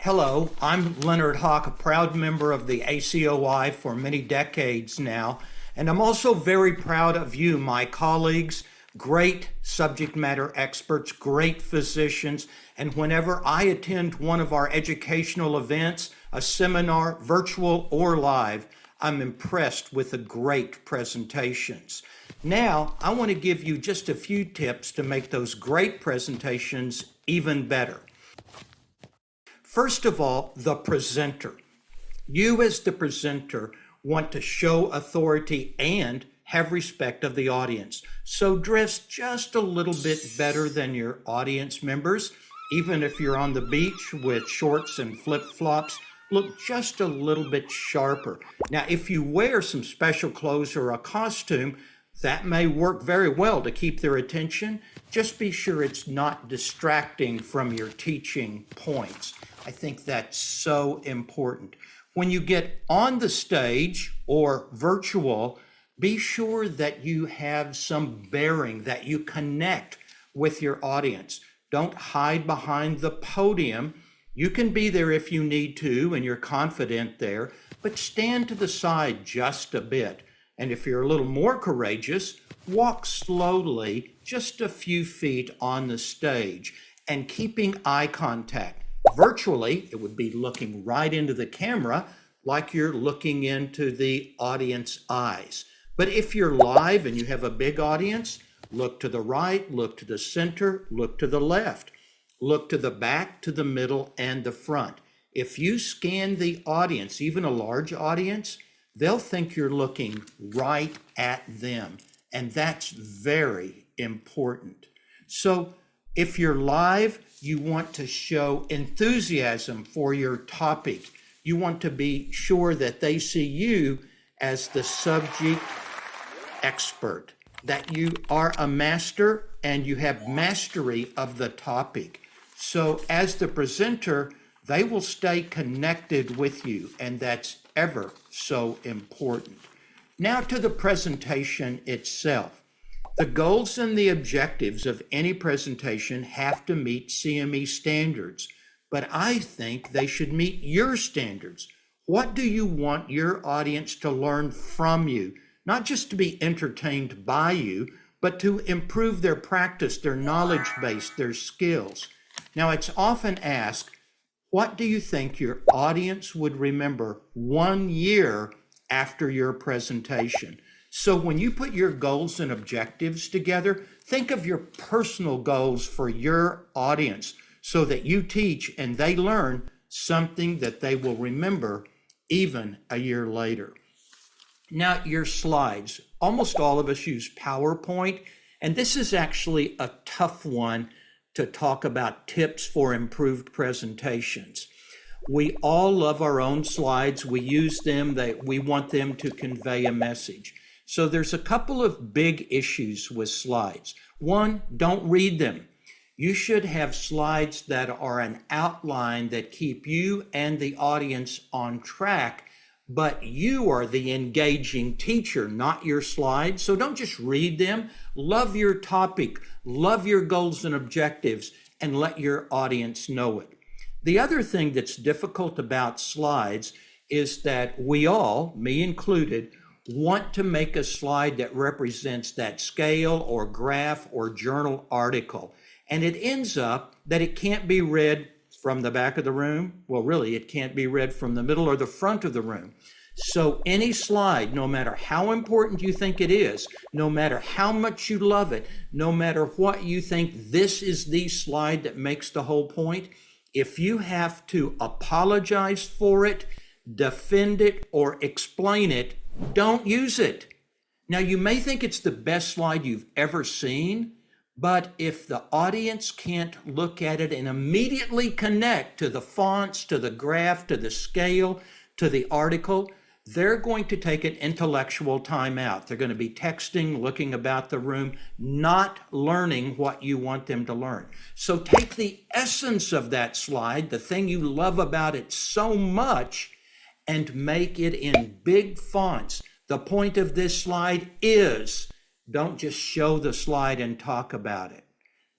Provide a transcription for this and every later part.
Hello, I'm Leonard Hock, a proud member of the ACOI for many decades now, and I'm also very proud of you, my colleagues, great subject matter experts, great physicians, and whenever I attend one of our educational events, a seminar, virtual or live, I'm impressed with the great presentations. Now, I want to give you just a few tips to make those great presentations even better. First of all, the presenter. You as the presenter want to show authority and have respect of the audience. So dress just a little bit better than your audience members. Even if you're on the beach with shorts and flip-flops, look just a little bit sharper. Now, if you wear some special clothes or a costume, that may work very well to keep their attention. Just be sure it's not distracting from your teaching points. I think that's so important. When you get on the stage or virtual, be sure that you have some bearing, that you connect with your audience. Don't hide behind the podium. You can be there if you need to and you're confident there, but stand to the side just a bit. And if you're a little more courageous, walk slowly just a few feet on the stage and keeping eye contact. Virtually, it would be looking right into the camera like you're looking into the audience eyes. But if you're live and you have a big audience, look to the right, look to the center, look to the left, look to the back, to the middle, and the front. If you scan the audience, even a large audience, they'll think you're looking right at them. And that's very important. So if you're live, you want to show enthusiasm for your topic. You want to be sure that they see you as the subject expert, that you are a master and you have mastery of the topic. So as the presenter, they will stay connected with you, and that's ever so important. Now to the presentation itself. The goals and the objectives of any presentation have to meet CME standards, but I think they should meet your standards. What do you want your audience to learn from you? Not just to be entertained by you, but to improve their practice, their knowledge base, their skills. Now, it's often asked, what do you think your audience would remember 1 year after your presentation? So when you put your goals and objectives together, think of your personal goals for your audience so that you teach and they learn something that they will remember even a year later. Now, your slides. Almost all of us use PowerPoint, and this is actually a tough one to talk about tips for improved presentations. We all love our own slides. We use them, we want them to convey a message. So there's a couple of big issues with slides. One, don't read them. You should have slides that are an outline that keep you and the audience on track, but you are the engaging teacher, not your slides. So don't just read them. Love your topic, love your goals and objectives, and let your audience know it. The other thing that's difficult about slides is that we all, me included, want to make a slide that represents that scale or graph or journal article. And it ends up that it can't be read from the back of the room. Well, really, it can't be read from the middle or the front of the room. So any slide, no matter how important you think it is, no matter how much you love it, no matter what you think this is the slide that makes the whole point, if you have to apologize for it, defend it, or explain it, don't use it. Now, you may think it's the best slide you've ever seen, but if the audience can't look at it and immediately connect to the fonts, to the graph, to the scale, to the article, they're going to take an intellectual timeout. They're going to be texting, looking about the room, not learning what you want them to learn. So take the essence of that slide, the thing you love about it so much, and make it in big fonts. The point of this slide is, don't just show the slide and talk about it.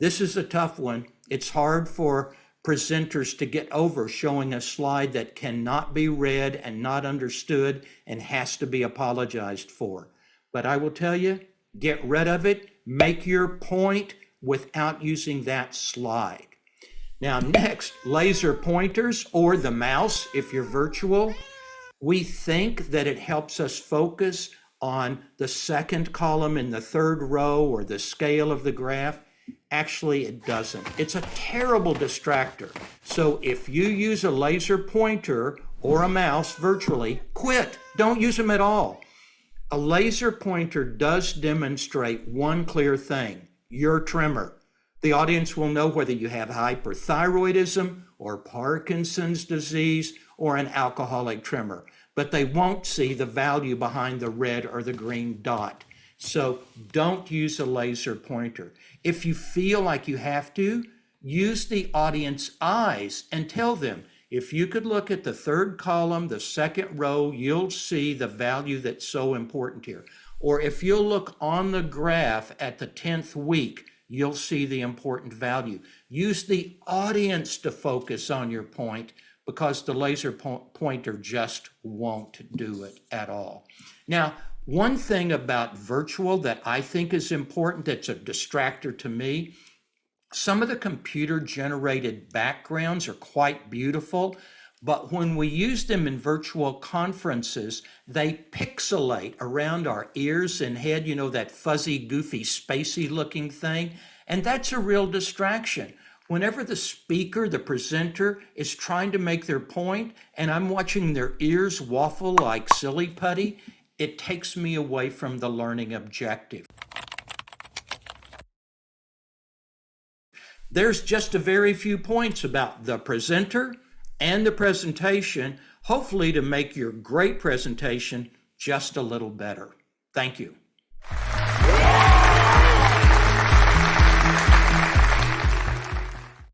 This is a tough one. It's hard for presenters to get over showing a slide that cannot be read and not understood and has to be apologized for. But I will tell you, get rid of it, make your point without using that slide. Now next, laser pointers or the mouse if you're virtual. We think that it helps us focus on the second column in the third row or the scale of the graph. Actually, it doesn't. It's a terrible distractor. So if you use a laser pointer or a mouse virtually, quit. Don't use them at all. A laser pointer does demonstrate one clear thing: your tremor. The audience will know whether you have hyperthyroidism or Parkinson's disease or an alcoholic tremor, but they won't see the value behind the red or the green dot. So don't use a laser pointer. If you feel like you have to, use the audience eyes and tell them, if you could look at the third column, the second row, you'll see the value that's so important here. Or if you'll look on the graph at the 10th week, you'll see the important value. Use the audience to focus on your point, because the laser pointer just won't do it at all. Now, one thing about virtual that I think is important, that's a distractor to me, some of the computer-generated backgrounds are quite beautiful, but when we use them in virtual conferences, they pixelate around our ears and head, you know, that fuzzy, goofy, spacey-looking thing, and that's a real distraction. Whenever the speaker, the presenter, is trying to make their point, and I'm watching their ears waffle like silly putty, it takes me away from the learning objective. There's just a very few points about the presenter and the presentation, hopefully to make your great presentation just a little better. Thank you.